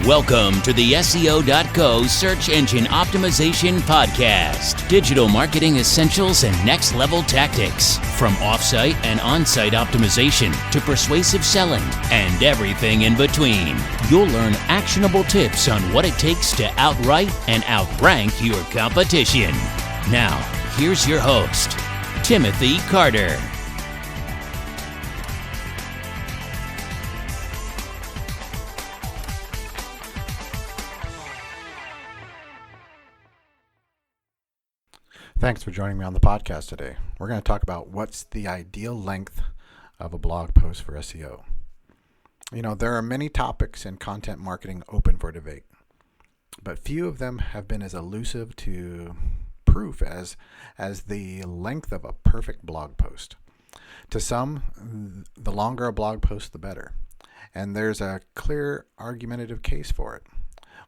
Welcome to the SEO.co Search Engine Optimization Podcast. Digital marketing essentials and next level tactics. From offsite and on-site optimization to persuasive selling and everything in between. You'll learn actionable tips on what it takes to outright and outrank your competition. Now, here's your host, Timothy Carter. Thanks for joining me on the podcast today. We're going to talk about what's the ideal length of a blog post for SEO. You know, there are many topics in content marketing open for debate, but few of them have been as elusive to proof as the length of a perfect blog post. To some, the longer a blog post, the better. And there's a clear argumentative case for it.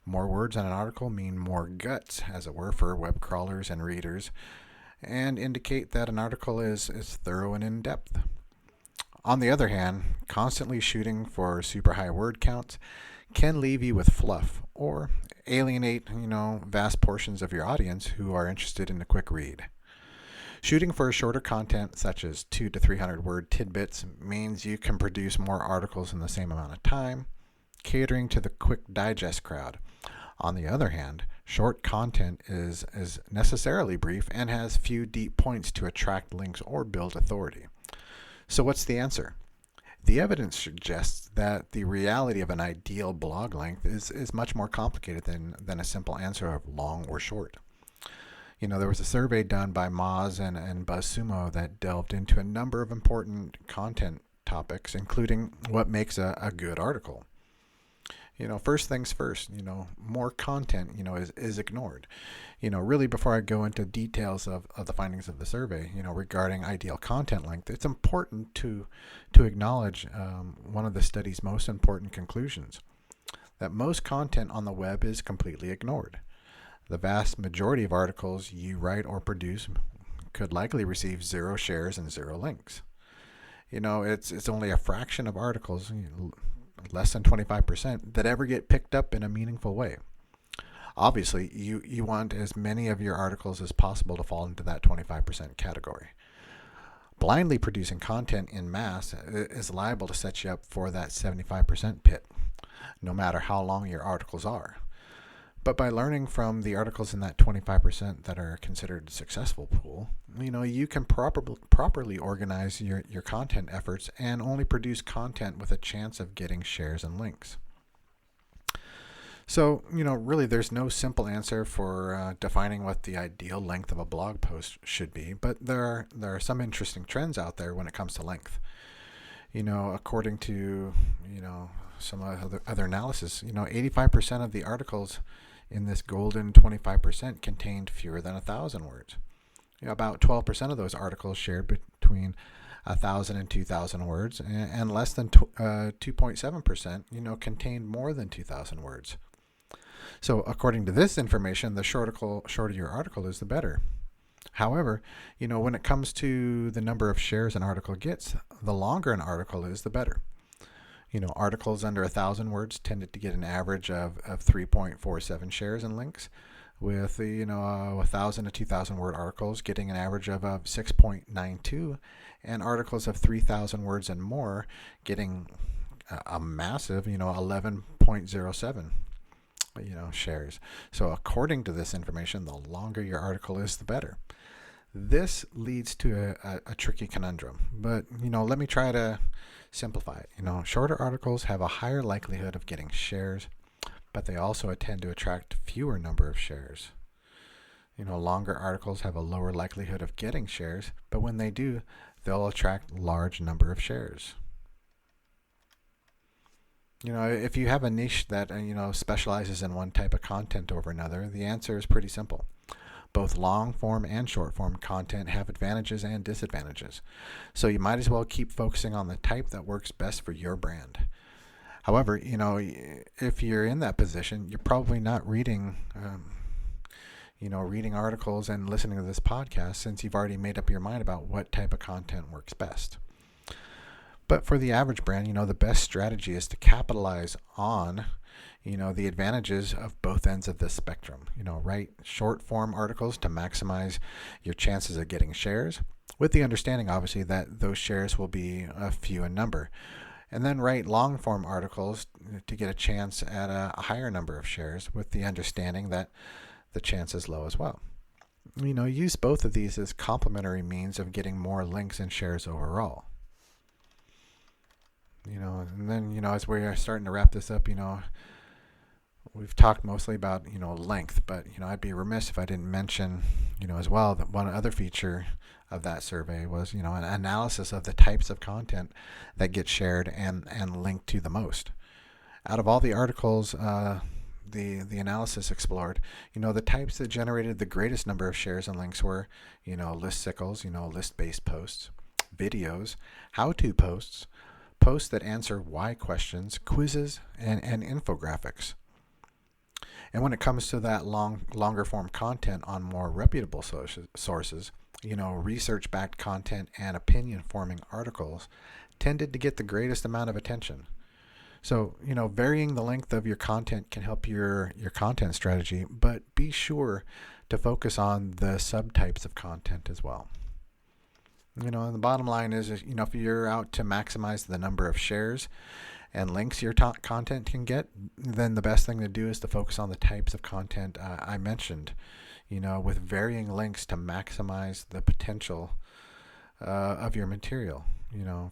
More words in an article mean more guts, as it were, for web crawlers and readers, and indicate that an article is thorough and in-depth. On the other hand, constantly shooting for super high word counts can leave you with fluff or alienate, vast portions of your audience who are interested in a quick read. Shooting for shorter content, such as 200 to 300 word tidbits, means you can produce more articles in the same amount of time, catering to the quick digest crowd. On the other hand, short content is necessarily brief and has few deep points to attract links or build authority. So what's the answer? The evidence suggests that the reality of an ideal blog length is much more complicated than a simple answer of long or short. There was a survey done by Moz and BuzzSumo that delved into a number of important content topics, including what makes a good article. First things first, more content, is ignored. Really before I go into details of the findings of the survey, regarding ideal content length, it's important to acknowledge one of the study's most important conclusions, that most content on the web is completely ignored. The vast majority of articles you write or produce could likely receive 0 shares and 0 links. It's only a fraction of articles, less than 25%, that ever get picked up in a meaningful way. Obviously, you want as many of your articles as possible to fall into that 25% category. Blindly producing content in mass is liable to set you up for that 75% pit, no matter how long your articles are. But by learning from the articles in that 25% that are considered successful pool, you can properly organize your content efforts and only produce content with a chance of getting shares and links. So, really there's no simple answer for defining what the ideal length of a blog post should be, but there are some interesting trends out there when it comes to length. According to, some other analysis, 85% of the articles in this golden 25% contained fewer than 1,000 words. About 12% of those articles shared between 1,000 and 2,000 words, and less than 2.7%, contained more than 2,000 words. So according to this information, the shorter your article is, the better. However, when it comes to the number of shares an article gets, the longer an article is, the better. Articles under 1,000 words tended to get an average of 3.47 shares and links, with 1,000 to 2,000 word articles getting an average of 6.92, and articles of 3,000 words and more getting a massive 11.07 shares. So according to this information, the longer your article is, the better. This leads to a tricky conundrum, but let me try to simplify it. Shorter articles have a higher likelihood of getting shares, but they also tend to attract fewer number of shares. Longer articles have a lower likelihood of getting shares, but when they do, they'll attract large number of shares. If you have a niche that specializes in one type of content over another, the answer is pretty simple. Both long form and short form content have advantages and disadvantages, so you might as well keep focusing on the type that works best for your brand. However, if you're in that position, you're probably not reading articles and listening to this podcast, since you've already made up your mind about what type of content works best. But for the average brand, the best strategy is to capitalize on the advantages of both ends of the spectrum. Write short form articles to maximize your chances of getting shares, with the understanding, obviously, that those shares will be a few in number. And then write long form articles to get a chance at a higher number of shares, with the understanding that the chance is low as well. Use both of these as complementary means of getting more links and shares overall. And then, as we're starting to wrap this up, we've talked mostly about, length, but, I'd be remiss if I didn't mention, as well, that one other feature of that survey was, an analysis of the types of content that get shared and linked to the most. Out of all the articles, the analysis explored, the types that generated the greatest number of shares and links were, listicles, list-based posts, videos, how-to posts, posts that answer why questions, quizzes, and infographics. And when it comes to that longer form content on more reputable sources, research-backed content and opinion-forming articles tended to get the greatest amount of attention. So, varying the length of your content can help your content strategy, but be sure to focus on the subtypes of content as well. And the bottom line is, if you're out to maximize the number of shares and links your content can get, then the best thing to do is to focus on the types of content I mentioned, with varying links to maximize the potential of your material.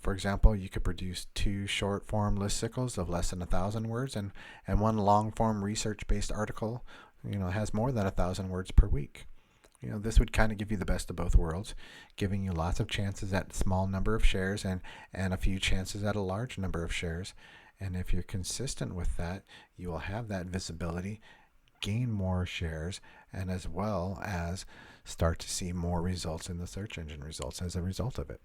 For example, you could produce 2 short form listicles of less than 1,000 words and 1 long form research based article, has more than 1,000 words per week. This would kind of give you the best of both worlds, giving you lots of chances at a small number of shares and a few chances at a large number of shares. And if you're consistent with that, you will have that visibility, gain more shares, and as well as start to see more results in the search engine results as a result of it.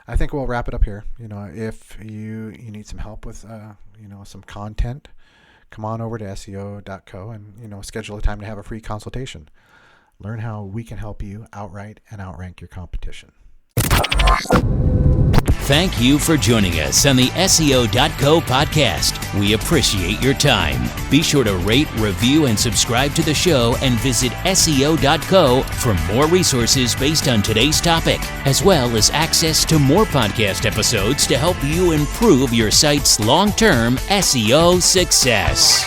I think we'll wrap it up here. If you need some help with, some content, come on over to SEO.co and, schedule a time to have a free consultation. Learn how we can help you outright and outrank your competition. Thank you for joining us on the SEO.co podcast. We appreciate your time. Be sure to rate, review, and subscribe to the show, and visit SEO.co for more resources based on today's topic, as well as access to more podcast episodes to help you improve your site's long-term SEO success.